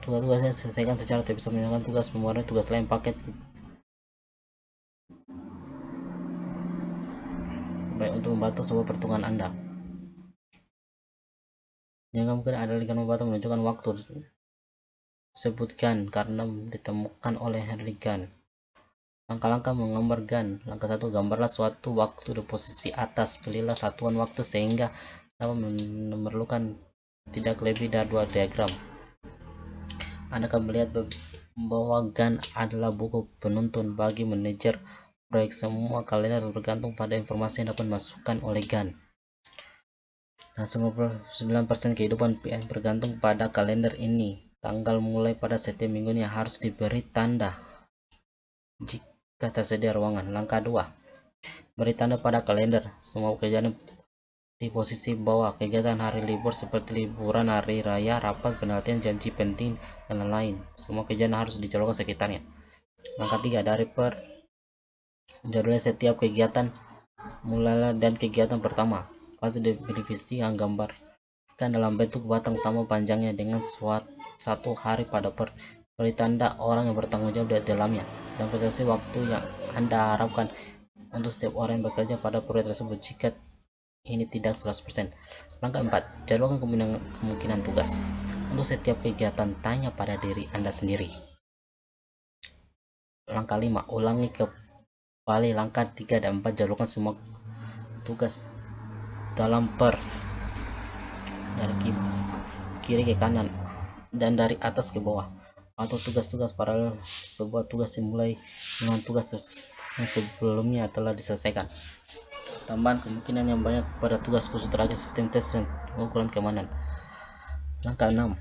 Tugas-tugasnya selesaikan secara tidak bisa meninggalkan tugas mewarnai tugas lain paket, baik untuk membantu sebuah perhitungan Anda. Jika mungkin ada linknya membantu menunjukkan waktu, sebutkan karena ditemukan oleh Harrigan. Langkah-langkah menggambar GAN. Langkah 1, gambarlah suatu waktu di posisi atas. Pilihlah satuan waktu sehingga dapat memerlukan tidak lebih dari 2 diagram. Anda akan melihat bahwa GAN adalah buku penuntun bagi manajer proyek. Semua kalender bergantung pada informasi yang dapat dimasukkan oleh GAN. Nah, 99% kehidupan PM bergantung pada kalender ini. Tanggal mulai pada setiap minggunya harus diberi tanda jika tersedia ruangan. Langkah 2, beri tanda pada kalender. Semua kejadian di posisi bawah. Kegiatan hari libur seperti liburan, hari raya, rapat, penelitian, janji penting, dan lain-lain. Semua kejadian harus dicolokkan sekitarnya. Langkah 3, dari per jadwalnya setiap kegiatan. Mulailah dan kegiatan pertama. Fase divisi yang gambarkan dalam bentuk batang sama panjangnya dengan satu hari pada per. Beri tanda orang yang bertanggung jawab di dalamnya dan batasi waktu yang Anda harapkan untuk setiap orang yang bekerja pada proyek tersebut jika ini tidak 100%. Langkah 4, jadwalkan kemungkinan tugas. Untuk setiap kegiatan, tanya pada diri Anda sendiri. Langkah 5, ulangi kembali langkah 3 dan 4, jadwalkan semua tugas dalam per dari kiri ke kanan dan dari atas ke bawah, atau tugas-tugas paralel. Sebuah tugas dimulai dengan tugas yang sebelumnya telah diselesaikan. Tambahan kemungkinan yang banyak pada tugas khusus terakhir sistem tes dan ukuran keamanan. Langkah 6,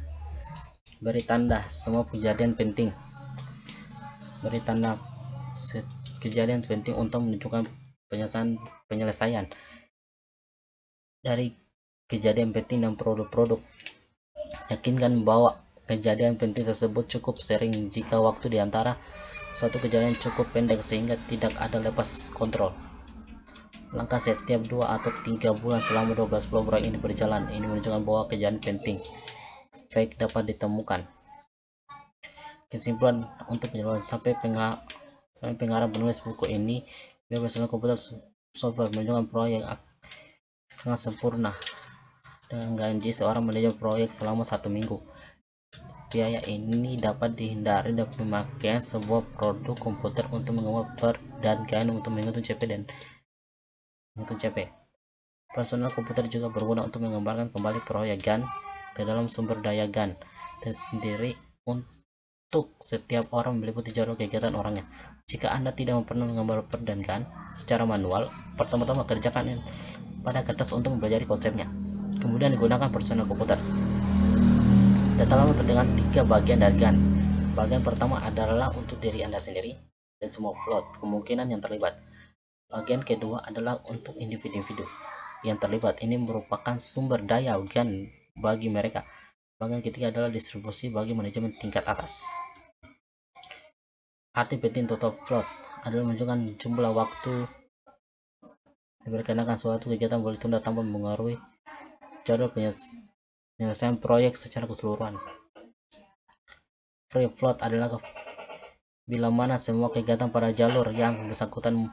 beri tanda semua kejadian penting. Beri tanda kejadian penting untuk menunjukkan penyelesaian dari kejadian penting dan produk-produk. Yakinkan bahwa kejadian penting tersebut cukup sering jika waktu di antara suatu kejadian cukup pendek sehingga tidak ada lepas kontrol. Langkah setiap 2 atau 3 bulan selama 12 bulan proyek ini berjalan. Ini menunjukkan bahwa kejadian penting baik dapat ditemukan. Kesimpulan untuk penjelasan sampai pengarang penulis buku ini, biar personal komputer software menunjukkan proyek sangat sempurna dengan gaji seorang manajer proyek selama 1 minggu. Biaya ini dapat dihindari dengan pemakaian sebuah produk komputer untuk menggambar per dan GAN untuk menghitung CP dan menghitung CP. Personal komputer juga berguna untuk menggambarkan kembali proyek GAN ke dalam sumber daya GAN dan sendiri untuk setiap orang meliputi jadwal kegiatan orangnya. Jika Anda tidak pernah menggambar per dan GAN secara manual, pertama-tama kerjakan pada kertas untuk mempelajari konsepnya. Kemudian digunakan personal komputer. Datalah memperhatikan 3 bagian dari GAN. Bagian pertama adalah untuk diri Anda sendiri dan semua plot kemungkinan yang terlibat. Bagian kedua adalah untuk individu-individu yang terlibat. Ini merupakan sumber daya GAN bagi mereka. Bagian ketiga adalah distribusi bagi manajemen tingkat atas. Arti penting total plot adalah menunjukkan jumlah waktu diperkenakan suatu kegiatan boleh tunda tanpa mempengaruhi jadwal penyelesaian proyek secara keseluruhan. Free float adalah bila mana semua kegiatan pada jalur yang bersangkutan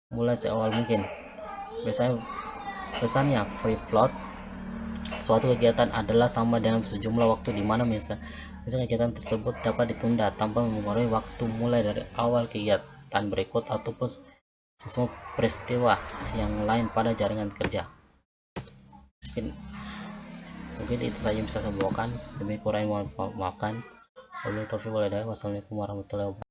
mulai seawal mungkin. Biasanya pesannya free float, suatu kegiatan adalah sama dengan sejumlah waktu di mana misalnya kegiatan tersebut dapat ditunda tanpa mempengaruhi waktu mulai dari awal kegiatan berikut ataupun semua peristiwa yang lain pada jaringan kerja. Mungkin itu saja yang bisa saya bawakan. Demi kurang mohon maafkan. Wassalamualaikum warahmatullahi wabarakatuh.